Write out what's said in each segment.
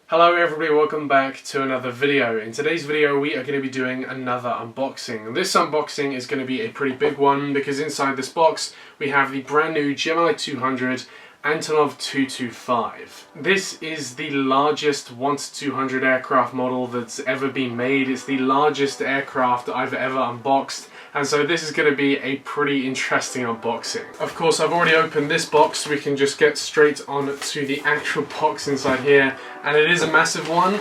Hello everybody, welcome back to another video. In today's video we are going to be doing another unboxing. And this unboxing is going to be a pretty big one because inside this box we have the brand new Gemini200 Antonov 225. This is the largest 1-200 aircraft model that's ever been made. It's the largest aircraft I've ever unboxed, and so this is going to be a pretty interesting unboxing. Of course, I've already opened this box, so we can just get straight on to the actual box inside here, and it is a massive one.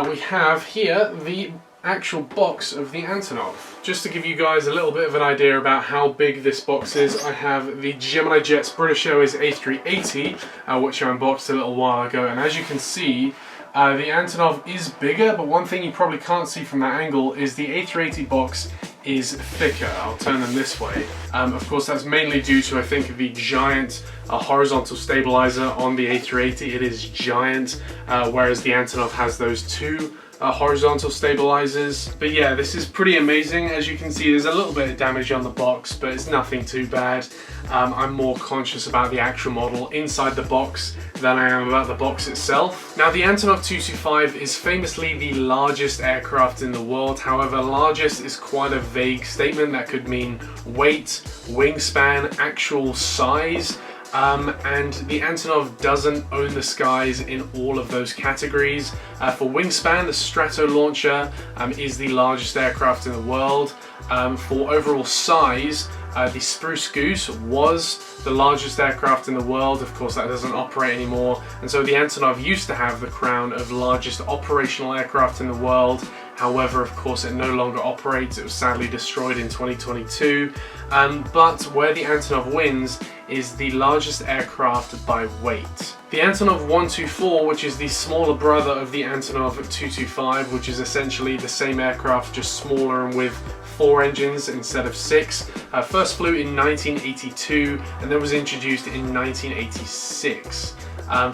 We have here the actual box of the Antonov. Just to give you guys a little bit of an idea about how big this box is, I have the Gemini Jet's British Airways A380, which I unboxed a little while ago, and as you can see, the Antonov is bigger, but one thing you probably can't see from that angle is the A380 box is thicker. I'll turn them this way. Of course, that's mainly due to, I think, the giant horizontal stabilizer on the A380. It is giant, whereas the Antonov has those two horizontal stabilizers. But yeah, this is pretty amazing. As you can see, there's a little bit of damage on the box, but it's nothing too bad. I'm more conscious about the actual model inside the box than I am about the box itself. Now, the Antonov 225 is famously the largest aircraft in the world. However, largest is quite a vague statement. That could mean weight, wingspan, actual size. And the Antonov doesn't own the skies in all of those categories. For wingspan, the Strato launcher is the largest aircraft in the world. For overall size, the Spruce Goose was the largest aircraft in the world. Of course, that doesn't operate anymore, and so the Antonov used to have the crown of largest operational aircraft in the world. However, of course, it no longer operates. It was sadly destroyed in 2022. But where the Antonov wins is the largest aircraft by weight. The Antonov 124, which is the smaller brother of the Antonov 225, which is essentially the same aircraft, just smaller and with 4 engines instead of 6, first flew in 1982 and then was introduced in 1986.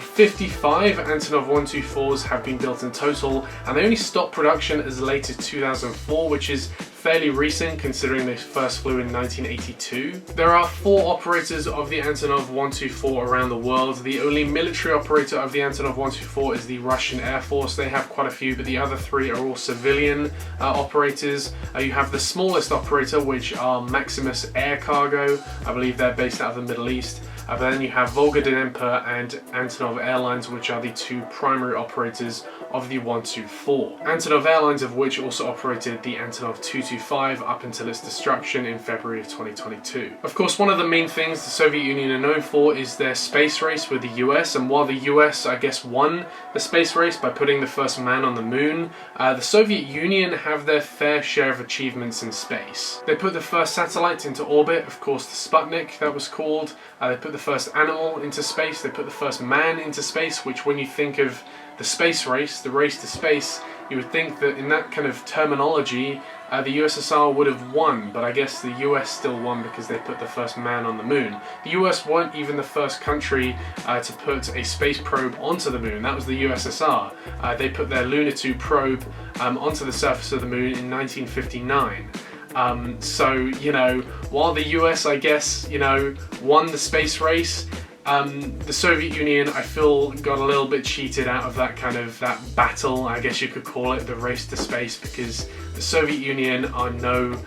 55 Antonov 124s have been built in total, and they only stopped production as late as 2004, which is fairly recent considering they first flew in 1982. There are 4 operators of the Antonov 124 around the world. The only military operator of the Antonov 124 is the Russian Air Force. They have quite a few, but the other 3 are all civilian operators. You have the smallest operator, which are Maximus Air Cargo. I believe they're based out of the Middle East. But then you have Volga Denimper and Antonov Airlines, which are the 2 primary operators of the 124. Antonov Airlines, of which also operated the Antonov 225 up until its destruction in February of 2022. Of course, one of the main things the Soviet Union are known for is their space race with the US, and while the US, I guess, won the space race by putting the first man on the moon, the Soviet Union have their fair share of achievements in space. They put the first satellite into orbit, of course the Sputnik, that was called. They put the first animal into space, they put the first man into space, which when you think of the space race, the race to space, you would think that in that kind of terminology, the USSR would have won, but I guess the US still won because they put the first man on the moon. The US weren't even the first country to put a space probe onto the moon. That was the USSR. They put their Luna 2 probe onto the surface of the moon in 1959. So, you know, while the US, I guess, you know, won the space race, the Soviet Union, I feel, got a little bit cheated out of that battle, I guess you could call it, the race to space, because the Soviet Union are no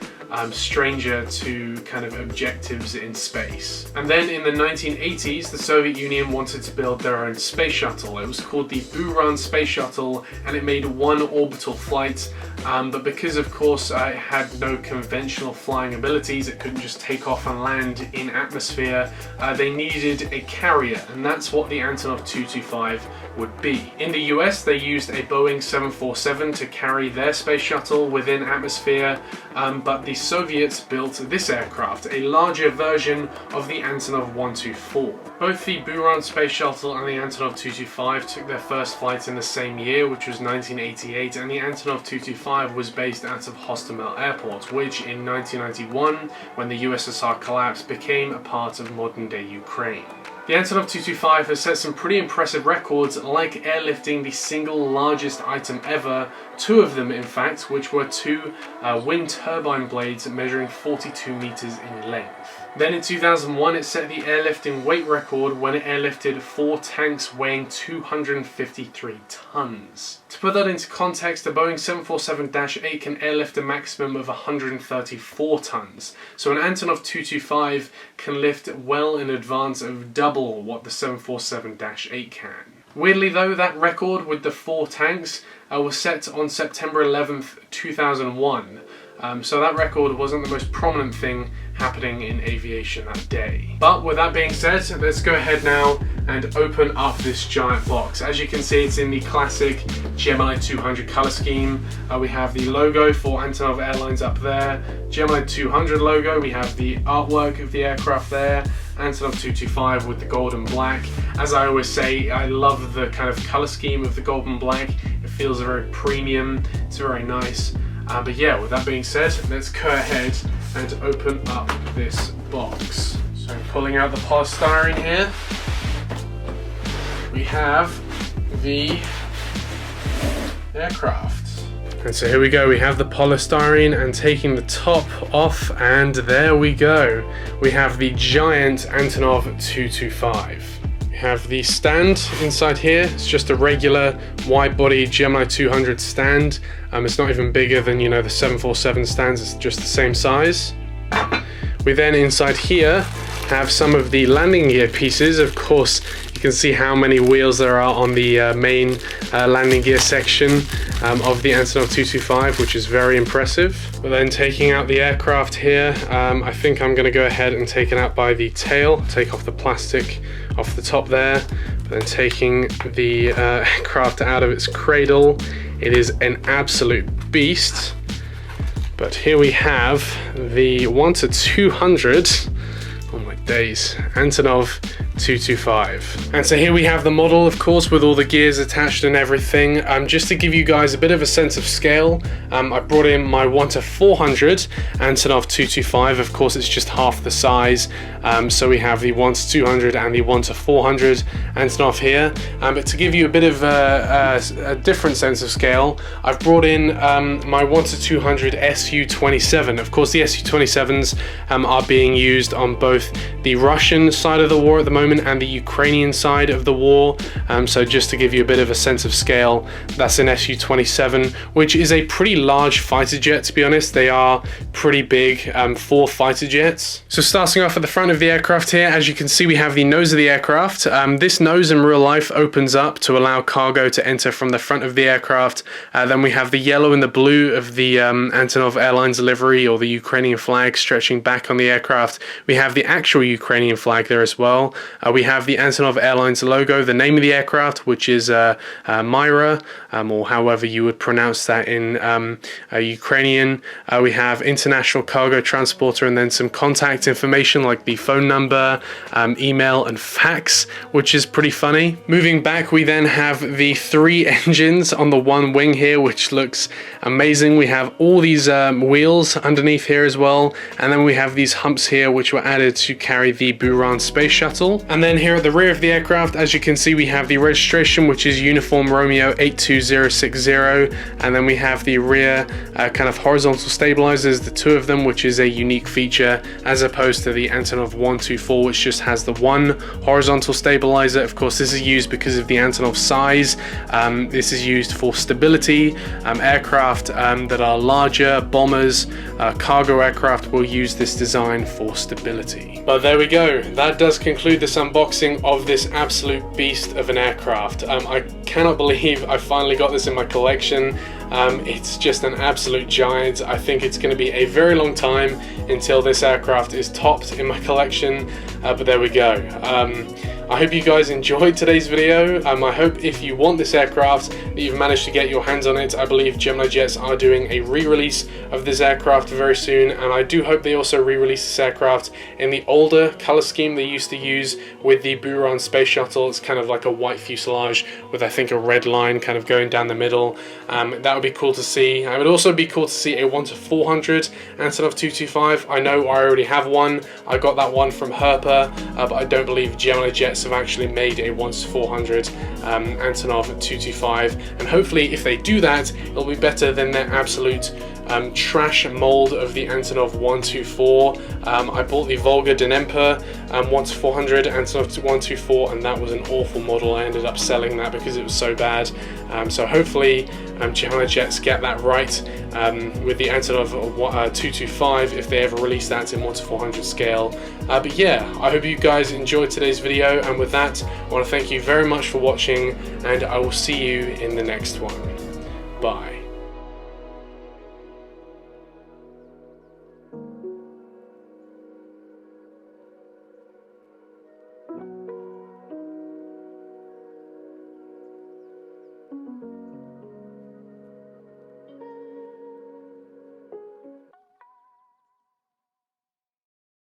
stranger to kind of objectives in space. And then in the 1980s, the Soviet Union wanted to build their own space shuttle. It was called the Buran space shuttle, and it made 1 orbital flight, but because of course it had no conventional flying abilities, it couldn't just take off and land in atmosphere, they needed a carrier, and that's what the Antonov 225 would be. In the US, they used a Boeing 747 to carry their space shuttle within atmosphere, but the Soviets built this aircraft, a larger version of the Antonov 124. Both the Buran space shuttle and the Antonov 225 took their first flight in the same year, which was 1988, and the Antonov 225 was based out of Hostomel Airport, which in 1991, when the USSR collapsed, became a part of modern-day Ukraine. The Antonov 225 has set some pretty impressive records, like airlifting the single largest item ever, 2 of them in fact, which were 2 wind turbine blades measuring 42 meters in length. Then in 2001 it set the airlifting weight record when it airlifted 4 tanks weighing 253 tons. To put that into context, the Boeing 747-8 can airlift a maximum of 134 tons. So an Antonov 225 can lift well in advance of double what the 747-8 can. Weirdly though, that record with the 4 tanks was set on September 11th, 2001. So that record wasn't the most prominent thing happening in aviation that day. But with that being said, let's go ahead now and open up this giant box. As you can see, it's in the classic Gemini200 color scheme. We have the logo for Antonov Airlines up there, Gemini200 logo, we have the artwork of the aircraft there, Antonov 225 with the gold and black. As I always say, I love the kind of color scheme of the gold and black. It feels very premium, it's very nice. But yeah, with that being said, let's go ahead and open up this box. So pulling out the polystyrene here, we have the aircraft. And so here we go, we have the polystyrene, and taking the top off, and there we go. We have the giant Antonov 225. Have the stand inside here. It's just a regular wide-body Gemini200 stand. It's not even bigger than, you know, the 747 stands. It's just the same size. We then inside here have some of the landing gear pieces. Of course, you can see how many wheels there are on the main landing gear section of the Antonov 225, which is very impressive. We're then taking out the aircraft here. I think I'm going to go ahead and take it out by the tail, take off the plastic off the top there, but then taking the aircraft out of its cradle. It is an absolute beast. But here we have the 1-200. Oh my days, Antonov 225. And so here we have the model, of course, with all the gears attached and everything. Just to give you guys a bit of a sense of scale, I brought in my 1-400 Antonov 225. Of course, it's just half the size. So we have the 1-200 and the 1-400 Antonov here. But to give you a bit of a different sense of scale, I've brought in my 1-200 Su-27. Of course, the Su-27s are being used on both the Russian side of the war at the moment and the Ukrainian side of the war. So just to give you a bit of a sense of scale, that's an Su-27, which is a pretty large fighter jet, to be honest. They are pretty big for fighter jets. So starting off at the front of the aircraft here, as you can see, we have the nose of the aircraft. This nose in real life opens up to allow cargo to enter from the front of the aircraft. Then we have the yellow and the blue of the Antonov Airlines livery, or the Ukrainian flag, stretching back on the aircraft. We have the actual Ukrainian flag there as well. We have the Antonov Airlines logo, the name of the aircraft, which is Myra, or however you would pronounce that in Ukrainian. We have international cargo transporter, and then some contact information like the phone number, email and fax, which is pretty funny. Moving back, we then have the 3 engines on the one wing here, which looks amazing. We have all these wheels underneath here as well, and then we have these humps here which were added to carry the Buran space shuttle. And then here at the rear of the aircraft, as you can see, we have the registration, which is Uniform Romeo 82060, and then we have the rear kind of horizontal stabilizers, the 2 of them, which is a unique feature as opposed to the Antonov 124, which just has the 1 horizontal stabilizer. Of course, this is used because of the Antonov size. This is used for stability. Aircraft that are larger, bombers, cargo aircraft will use this design for stability. But there we go, that does conclude this unboxing of this absolute beast of an aircraft. I cannot believe I finally got this in my collection. It's just an absolute giant. I think it's going to be a very long time until this aircraft is topped in my collection, but there we go. I hope you guys enjoyed today's video. I hope if you want this aircraft that you've managed to get your hands on it. I believe Gemini Jets are doing a re-release of this aircraft very soon, and I do hope they also re-release this aircraft in the older color scheme they used to use with the Buran space shuttle. It's kind of like a white fuselage with, I think, a red line kind of going down the middle. That would be cool to see. It would also be cool to see a 1-400 Antonov 225. I know I already have one. I got that one from Herpa, but I don't believe Gemini Jets have actually made a 1-400 Antonov 225, and hopefully if they do that, it'll be better than their absolute trash mold of the Antonov 124. I bought the Volga Denemper 1-400 Antonov 124, and that was an awful model. I ended up selling that because it was so bad. So hopefully Gemini Jets get that right with the Antonov 225 if they ever release that in 1-400 scale. But yeah, I hope you guys enjoyed today's video, and with that I want to thank you very much for watching, and I will see you in the next one. Bye.